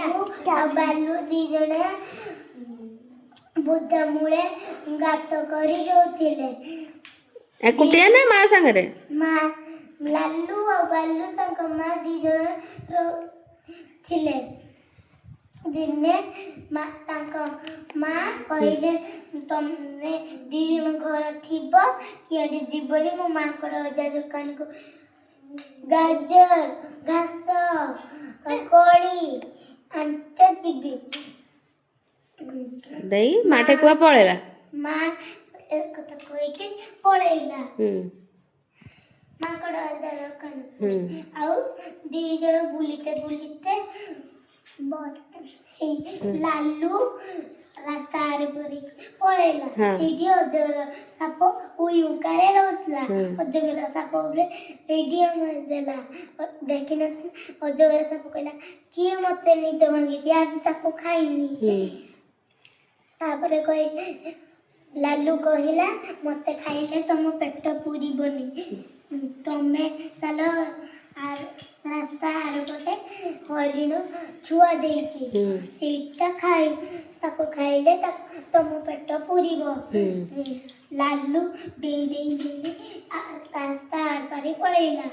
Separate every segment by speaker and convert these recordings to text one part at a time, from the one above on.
Speaker 1: बालू दी जणे बुद्ध मूले गात करी जोतिले
Speaker 2: एकुटिया ना माँ संगरे
Speaker 1: माँ लालू और बालू तक माँ दी जणे थिले दिने माँ तक माँ कहिले तुमने दी जण घर थिबो कि जीवनी मो माँ को अजा दुकान को गाजर घास कोड़ी अंते जीवी
Speaker 2: दई माठे कुआ पळेला
Speaker 1: माँ एक कथा कोई के पळेला माँ को अजा दुकान आउ दी जण बुलीते बुलीते लालू रास्ता आरे परी पळेला सीधी अजगर साप उयुकारे रहतला अजगर साप उरे एडिया मरदेला देखिन अजगर साप कहला किए मते निद भांगी आज ताको खाइनी तापरे कहि लालू कहिला मते खाइले तुम पेट पूरी बनी तमे चलो रास्ता आर पटे हरिण छुआ देछि सेटा खाई ताको खाइले तुम पेट पूरीबो लालू डे डे डे रास्ता आर पारी पळेला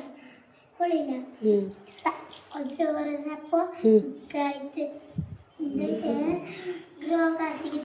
Speaker 1: अजगर साप गाइते जे ग्रह कासी